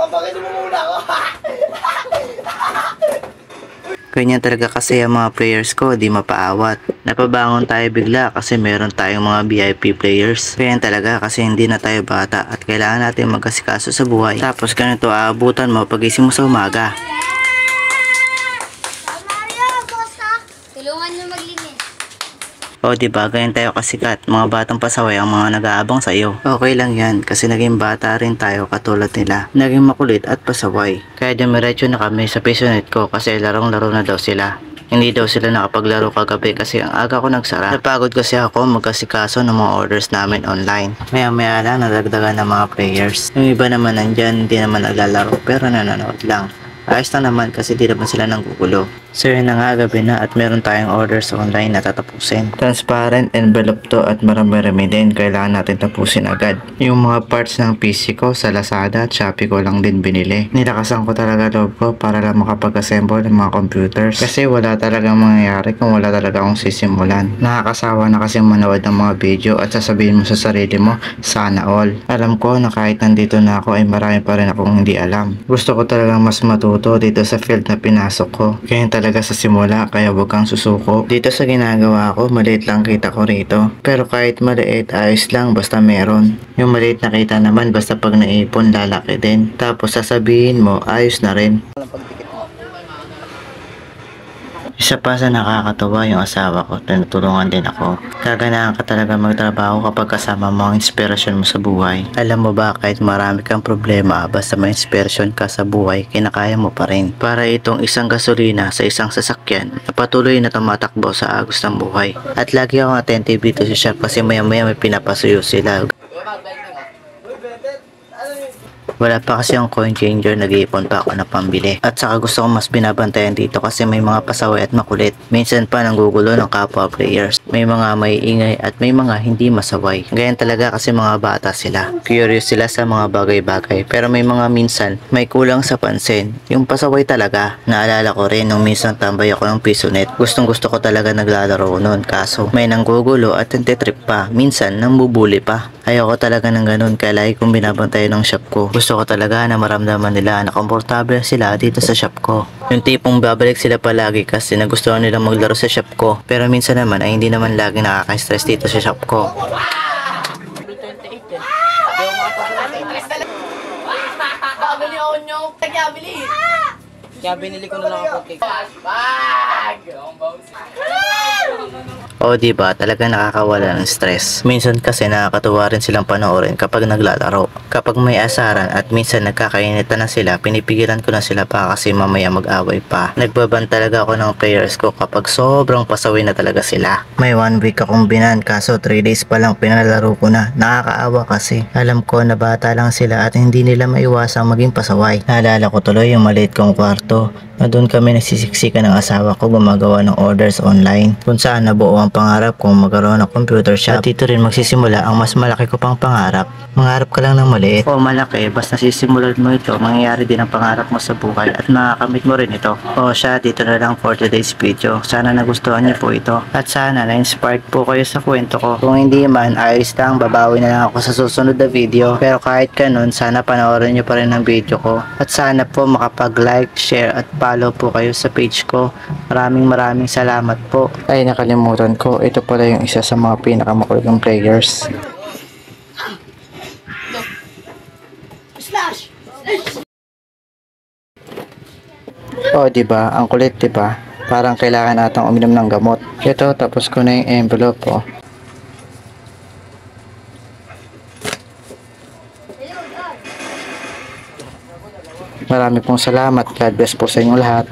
Papakita mo muna ako. Ganyan talaga kasi ang mga players ko, di mapaawat. Napabangon tayo bigla kasi meron tayong mga VIP players. Ganyan talaga kasi hindi na tayo bata at kailangan natin magkasikaso sa buhay. Tapos ganito aabutan mo pagising mo sa umaga. Mario, bosa! Tulungan nyo maglinis. O diba, ganyan tayo kasikat. Mga batang pasaway ang mga nag-aabang sa iyo. Okay lang yan kasi naging bata rin tayo katulad nila. Naging makulit at pasaway. Kaya dumiretso na kami sa PisoNet ko kasi larong-laro na daw sila. Hindi daw sila nakapaglaro kagabi kasi ang aga ko nagsara. Napagod kasi ako magkasikaso ng mga orders namin online. Maya-maya lang nadagdagan ng mga players. Yung iba naman nandyan, hindi naman naglalaro pero nanonood lang. Ayos lang naman kasi di naman sila nanggugulo. So yun na nga, gabi na at meron tayong orders online na tatapusin. Transparent envelope to at marami-rami din. Kailangan natin tapusin agad. Yung mga parts ng PC ko sa Lazada at Shopee ko lang din binili. Nilakasan ko talaga loob ko para lang makapag-assemble ng mga computers. Kasi wala talagang mangyayari kung wala talaga akong sisimulan. Nakakasawa na kasi manood ng mga video at sasabihin mo sa sarili mo, sana all. Alam ko na kahit nandito na ako ay marami pa rin akong hindi alam. Gusto ko talagang mas matuto dito sa field na pinasok ko. Kaya talaga sa simula kaya huwag kang susuko. Dito sa ginagawa ko, maliit lang kita ko rito. Pero kahit maliit, ayos lang basta meron. Yung maliit na kita naman basta pag naipon lalaki din. Tapos sasabihin mo, ayos na rin. Isa pa sa nakakatawa yung asawa ko, tinutulungan din ako. Kaganahan ka talaga magtrabaho kapag kasama mo ang inspirasyon mo sa buhay. Alam mo ba, kahit marami kang problema, basta may inspirasyon ka sa buhay, kinakaya mo pa rin. Para itong isang gasolina sa isang sasakyan na patuloy na tumatakbo sa agos ng buhay. At lagi akong attentive dito sa shop kasi maya maya may pinapasuyo sila. Wala pa kasi ang coin changer, nag-iipon pa ako ng pambili. At saka gusto ko mas binabantayan dito kasi may mga pasaway at makulit. Minsan pa nanggugulo ng kapwa players. May mga may ingay at may mga hindi masaway. Ganyan talaga kasi mga bata sila. Curious sila sa mga bagay-bagay. Pero may mga minsan may kulang sa pansin. Yung pasaway talaga. Naalala ko rin nung minsan tambay ako ng PisoNet. Gustong gusto ko talaga naglalaro noon. Kaso may nanggugulo at nagtitrip pa. Minsan nambubuli pa. Ayoko talaga ng ganun kaya lagi kong binabantayan ng shop ko. Gusto ko talaga na maramdaman nila na komportable sila dito sa shop ko. Yung tipong babalik sila palagi kasi nagustuhan nilang maglaro sa shop ko. Pero minsan naman ay hindi naman lagi nakaka-stress dito sa shop ko. Kaya binili ko na lang ako cake. O diba, talaga nakakawala ng stress. Minsan kasi nakakatuwa rin silang panoorin kapag naglalaro. Kapag may asaran at minsan nagkakainitan na sila, pinipigilan ko na sila pa kasi mamaya mag-away pa. Nagbaban talaga ako ng players ko kapag sobrang pasaway na talaga sila. May 1 week akong binan kaso 3 days pa lang pinalaro ko na. Nakakaawa kasi. Alam ko na bata lang sila at hindi nila maiwasang maging pasaway. Naalala ko tuloy yung maliit kong kwarto na doon kami nagsisiksikan ng asawa ko gumagawa ng orders online kung saan nabuo ang pangarap kong magkaroon ng computer shop. At dito rin magsisimula ang mas malaki ko pang pangarap. Mangarap ka lang ng maliit o malaki, basta sisimulan mo ito, mangyayari din ang pangarap mo sa buhay at makakamit mo rin ito. O siya, dito na lang for today's video. Sana nagustuhan niyo po ito at sana na-inspired po kayo sa kwento ko. Kung hindi man, ayos lang, babawi na lang ako sa susunod na video. Pero kahit ganun, sana panoorin niyo pa rin ang video ko at sana po makapag-like, share at follow po kayo sa page ko. Maraming salamat po. Ay, nakalimutan ko, ito pala yung isa sa mga pinakamakulit players. Slash! O diba, ang kulit diba? Parang kailangan natang uminom ng gamot. Ito, tapos ko na yung envelope oh. Marami pong salamat. God bless po sa inyong lahat.